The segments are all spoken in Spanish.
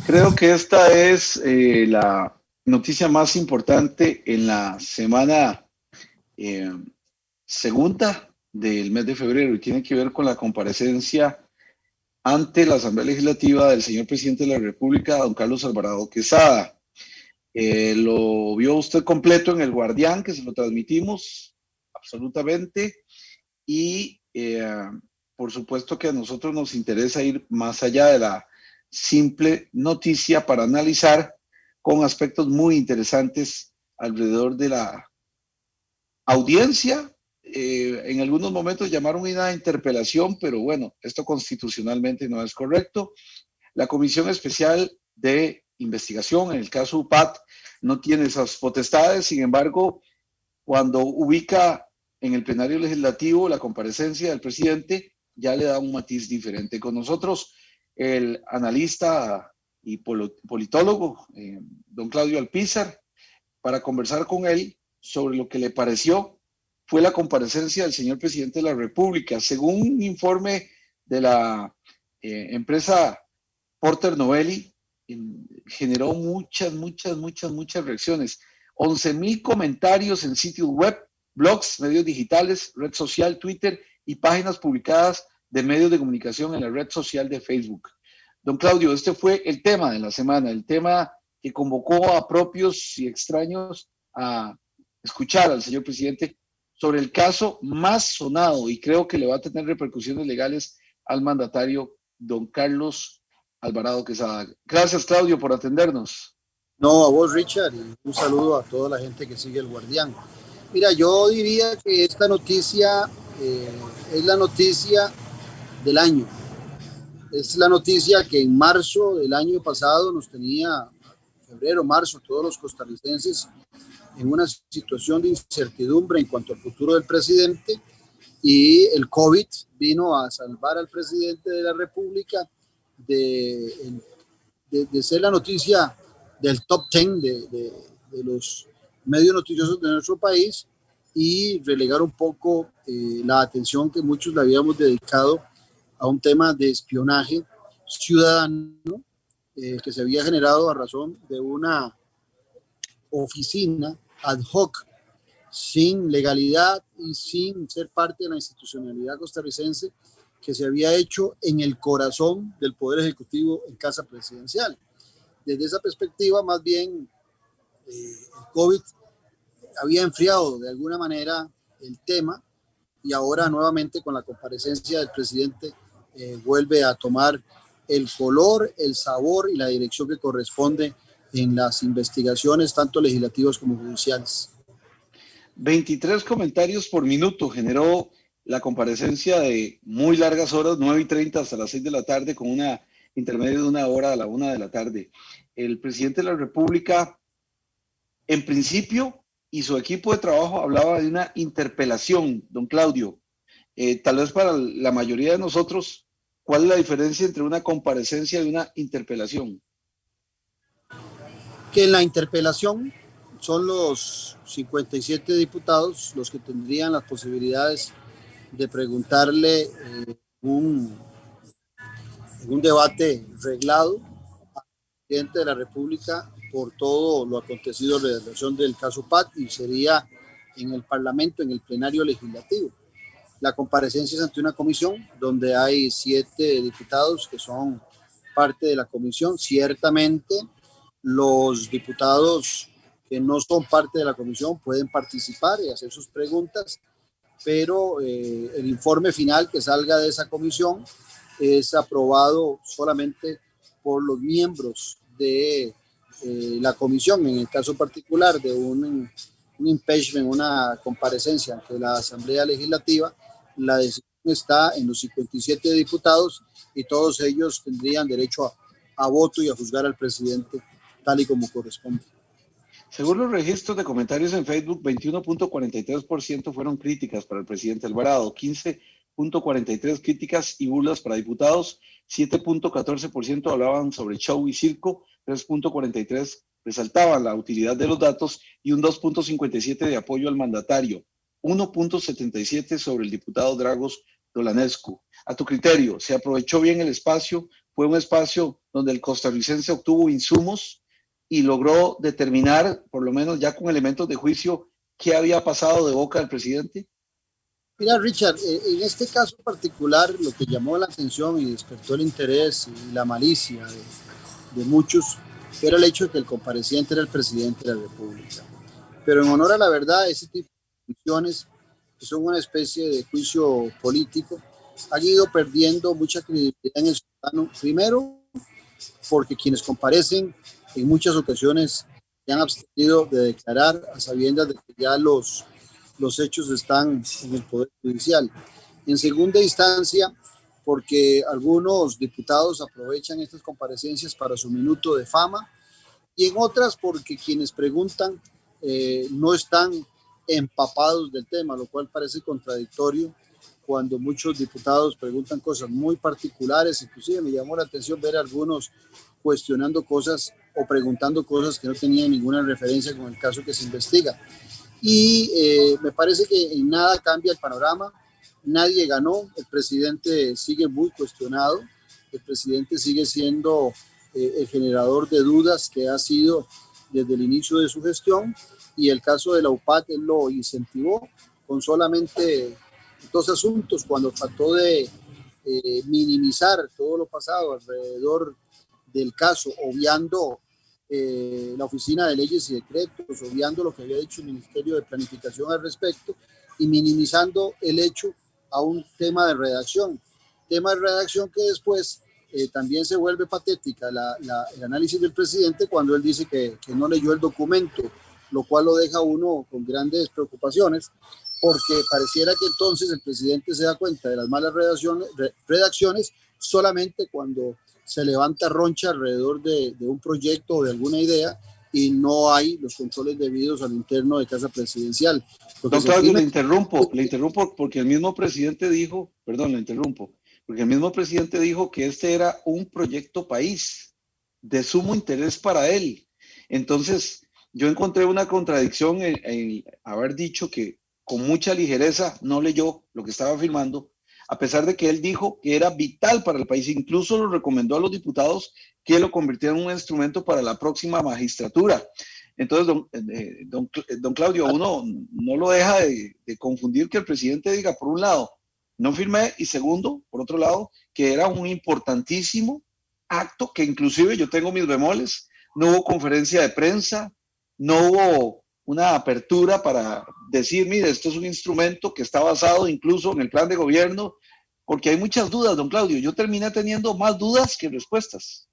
Creo que esta es la noticia más importante en la semana eh, segunda del mes de febrero y tiene que ver con la comparecencia ante la Asamblea Legislativa del señor presidente de la República, don Carlos Alvarado Quesada. Lo vio usted completo en El Guardián, que se lo transmitimos absolutamente, y por supuesto que a nosotros nos interesa ir más allá de la simple noticia para analizar con aspectos muy interesantes alrededor de la audiencia. En algunos momentos llamaron una interpelación, pero bueno, esto constitucionalmente no es correcto. La Comisión Especial de Investigación, en el caso UPAT, no tiene esas potestades. Sin embargo, cuando ubica en el plenario legislativo la comparecencia del presidente, ya le da un matiz diferente. Con nosotros, el analista y politólogo, don Claudio Alpizar, para conversar con él sobre lo que le pareció fue la comparecencia del señor presidente de la República. Según un informe de la empresa Porter Novelli, generó muchas reacciones. 11,000 comentarios en sitios web, blogs, medios digitales, red social, Twitter y páginas publicadas de medios de comunicación en la red social de Facebook. Don Claudio, este fue el tema de la semana, el tema que convocó a propios y extraños a escuchar al señor presidente sobre el caso más sonado y creo que le va a tener repercusiones legales al mandatario don Carlos Alvarado Quesada. Gracias, Claudio, por atendernos. No, a vos, Richard, y un saludo a toda la gente que sigue el Guardián. Mira, yo diría que esta noticia es la noticia del año. Es la noticia que en marzo del año pasado nos tenía, febrero, marzo, todos los costarricenses en una situación de incertidumbre en cuanto al futuro del presidente, y el COVID vino a salvar al presidente de la República de ser la noticia del top 10 de los medios noticiosos de nuestro país y relegar un poco la atención que muchos le habíamos dedicado a un tema de espionaje ciudadano que se había generado a razón de una oficina ad hoc sin legalidad y sin ser parte de la institucionalidad costarricense que se había hecho en el corazón del Poder Ejecutivo en Casa Presidencial. Desde esa perspectiva, más bien, el COVID había enfriado de alguna manera el tema y ahora nuevamente con la comparecencia del presidente vuelve a tomar el color, el sabor y la dirección que corresponde en las investigaciones tanto legislativas como judiciales. 23 comentarios por minuto generó la comparecencia de muy largas horas, 9:30 hasta las 6 de la tarde, con una intermedio de una hora a la 1 de la tarde. El presidente de la República, en principio, y su equipo de trabajo hablaba de una interpelación, don Claudio. Tal vez para la mayoría de nosotros, ¿cuál es la diferencia entre una comparecencia y una interpelación? Que en la interpelación son los 57 diputados los que tendrían las posibilidades de preguntarle un debate reglado al presidente de la República por todo lo acontecido en relación del caso PAT, y sería en el Parlamento, en el plenario legislativo. La comparecencia es ante una comisión donde hay 7 diputados que son parte de la comisión. Ciertamente, los diputados que no son parte de la comisión pueden participar y hacer sus preguntas, pero el informe final que salga de esa comisión es aprobado solamente por los miembros de la comisión. En el caso particular de un impeachment, una comparecencia ante la Asamblea Legislativa, la decisión está en los 57 diputados y todos ellos tendrían derecho a voto y a juzgar al presidente tal y como corresponde. Según los registros de comentarios en Facebook, 21.43% fueron críticas para el presidente Alvarado, 15.43% críticas y burlas para diputados, 7.14% hablaban sobre show y circo, 3.43% resaltaban la utilidad de los datos y un 2.57% de apoyo al mandatario, 1.77% sobre el diputado Dragos Dolanescu. A tu criterio, ¿se aprovechó bien el espacio? ¿Fue un espacio donde el costarricense obtuvo insumos y logró determinar, por lo menos ya con elementos de juicio, qué había pasado de boca del presidente? Mira, Richard, en este caso particular, lo que llamó la atención y despertó el interés y la malicia de muchos era el hecho de que el compareciente era el presidente de la República. Pero en honor a la verdad, ese tipo de decisiones, que son una especie de juicio político, han ido perdiendo mucha credibilidad en el ciudadano. Primero, porque quienes comparecen en muchas ocasiones se han abstenido de declarar a sabiendas de que ya los hechos están en el Poder Judicial. En segunda instancia, porque algunos diputados aprovechan estas comparecencias para su minuto de fama, y en otras porque quienes preguntan no están empapados del tema, lo cual parece contradictorio cuando muchos diputados preguntan cosas muy particulares. Inclusive me llamó la atención ver a algunos cuestionando cosas o preguntando cosas que no tenían ninguna referencia con el caso que se investiga. Y me parece que en nada cambia el panorama, nadie ganó, el presidente sigue muy cuestionado, el presidente sigue siendo el generador de dudas que ha sido desde el inicio de su gestión, y el caso de la UPAT él lo incentivó con solamente dos asuntos, cuando trató de minimizar todo lo pasado alrededor del caso, obviando la Oficina de Leyes y Decretos, obviando lo que había dicho el Ministerio de Planificación al respecto y minimizando el hecho a un tema de redacción que después también se vuelve patética el análisis del presidente cuando él dice que no leyó el documento, lo cual lo deja uno con grandes preocupaciones, porque pareciera que entonces el presidente se da cuenta de las malas redacciones solamente cuando se levanta roncha alrededor de un proyecto o de alguna idea y no hay los controles debidos al interno de Casa Presidencial. Don Claudio, le interrumpo porque el mismo presidente dijo, perdón, le interrumpo, porque el mismo presidente dijo que este era un proyecto país de sumo interés para él. Entonces, yo encontré una contradicción en haber dicho que con mucha ligereza no leyó lo que estaba firmando, a pesar de que él dijo que era vital para el país. Incluso lo recomendó a los diputados que lo convirtieran en un instrumento para la próxima magistratura. Entonces, don Claudio, uno no lo deja de confundir que el presidente diga, por un lado, no firmé, y segundo, por otro lado, que era un importantísimo acto que inclusive yo tengo mis bemoles, no hubo conferencia de prensa, no hubo una apertura para decir, mire, esto es un instrumento que está basado incluso en el plan de gobierno, porque hay muchas dudas, don Claudio. Yo terminé teniendo más dudas que respuestas.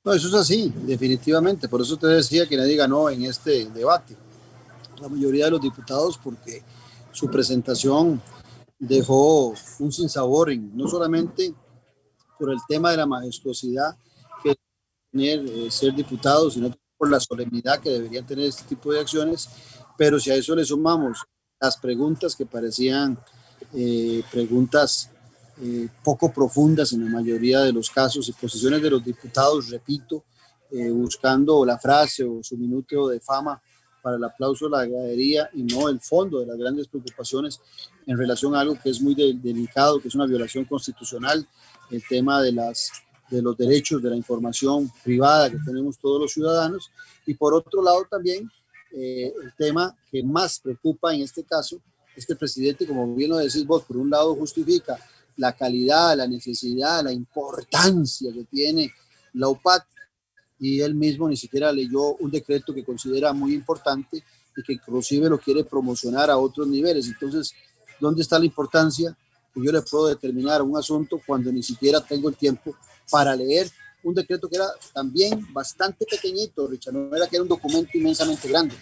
No, eso es así, definitivamente. Por eso te decía que nadie ganó en este debate. La mayoría de los diputados, porque su presentación dejó un sinsabor, no solamente por el tema de la majestuosidad que tener ser diputados, sino por la solemnidad que deberían tener este tipo de acciones. Pero si a eso le sumamos las preguntas que parecían preguntas poco profundas en la mayoría de los casos, y posiciones de los diputados, repito, buscando la frase o su minuto de fama para el aplauso, la gradería, y no el fondo de las grandes preocupaciones en relación a algo que es muy delicado, que es una violación constitucional, el tema de los derechos de la información privada que tenemos todos los ciudadanos. Y por otro lado también el tema que más preocupa en este caso es que el presidente, como bien lo decís vos, por un lado justifica la calidad, la necesidad, la importancia que tiene la UPAT, y él mismo ni siquiera leyó un decreto que considera muy importante y que inclusive lo quiere promocionar a otros niveles. Entonces, ¿dónde está la importancia que yo le puedo determinar un asunto cuando ni siquiera tengo el tiempo para leer un decreto que era también bastante pequeñito, Richard? No era que era un documento inmensamente grande.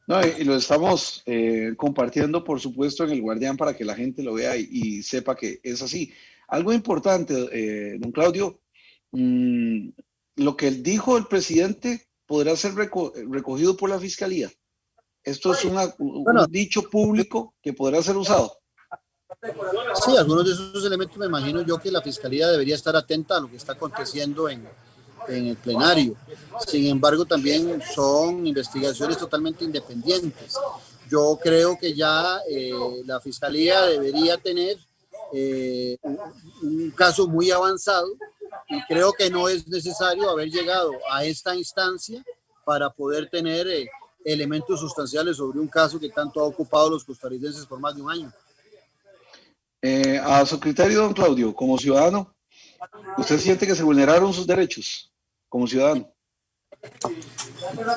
No, y lo estamos compartiendo, por supuesto, en el Guardián para que la gente lo vea y sepa que es así. Algo importante, don Claudio, lo que dijo el presidente podrá ser recogido por la Fiscalía. Esto es un dicho público que podrá ser usado. Sí, algunos de esos elementos me imagino yo que la Fiscalía debería estar atenta a lo que está aconteciendo en el plenario. Sin embargo, también son investigaciones totalmente independientes. Yo creo que ya la Fiscalía debería tener un caso muy avanzado y creo que no es necesario haber llegado a esta instancia para poder tener elementos sustanciales sobre un caso que tanto ha ocupado a los costarricenses por más de un año. A su criterio, don Claudio, como ciudadano, ¿usted siente que se vulneraron sus derechos como ciudadano?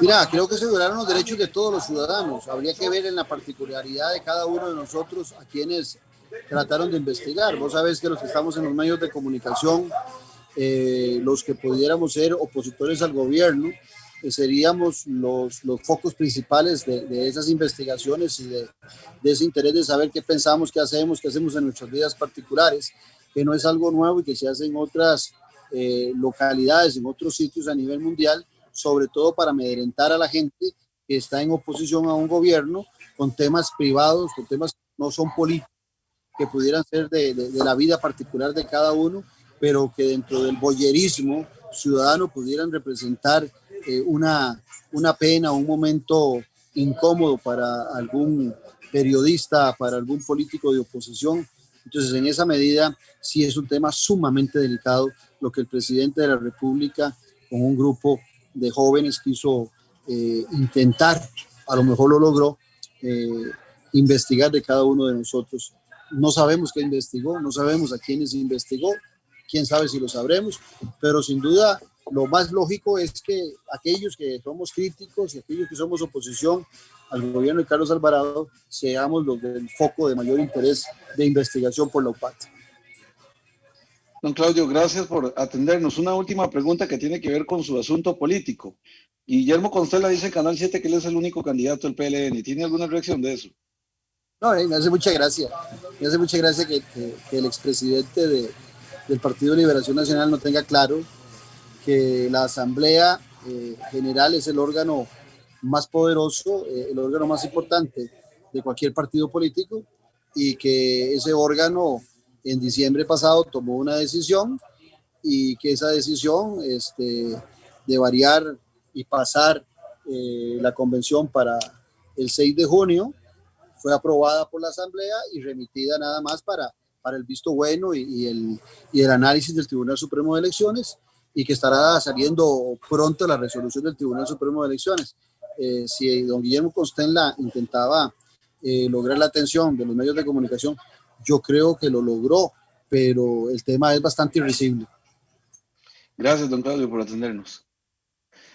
Mira, creo que se violaron los derechos de todos los ciudadanos. Habría que ver en la particularidad de cada uno de nosotros a quienes trataron de investigar. Vos sabés que los que estamos en los medios de comunicación, los que pudiéramos ser opositores al gobierno, seríamos los focos principales de esas investigaciones y de ese interés de saber qué pensamos, qué hacemos en nuestras vidas particulares, que no es algo nuevo y que se hace en otras localidades, en otros sitios a nivel mundial, sobre todo para amedrentar a la gente que está en oposición a un gobierno con temas privados, con temas que no son políticos, que pudieran ser de la vida particular de cada uno, pero que dentro del voyerismo ciudadano pudieran representar una pena, un momento incómodo para algún periodista, para algún político de oposición. Entonces, en esa medida, sí es un tema sumamente delicado lo que el presidente de la República, con un grupo de jóvenes, quiso intentar, a lo mejor lo logró, investigar de cada uno de nosotros. No sabemos qué investigó, no sabemos a quiénes investigó, quién sabe si lo sabremos, pero sin duda lo más lógico es que aquellos que somos críticos y aquellos que somos oposición al gobierno de Carlos Alvarado seamos los del foco de mayor interés de investigación por la UPAT. Don Claudio, gracias por atendernos. Una última pregunta que tiene que ver con su asunto político. Guillermo Constella dice en Canal 7 que él es el único candidato del PLN. ¿Tiene alguna reacción de eso? No, me hace mucha gracia. Me hace mucha gracia que el expresidente del Partido de Liberación Nacional no tenga claro que la Asamblea General es el órgano más poderoso, el órgano más importante de cualquier partido político, y que ese órgano en diciembre pasado tomó una decisión y que esa decisión de variar y pasar la convención para el 6 de junio fue aprobada por la Asamblea y remitida nada más para el visto bueno y el análisis del Tribunal Supremo de Elecciones, y que estará saliendo pronto la resolución del Tribunal Supremo de Elecciones. Si don Guillermo Constella intentaba lograr la atención de los medios de comunicación, yo creo que lo logró, pero el tema es bastante irrisible. Gracias, don Claudio, por atendernos.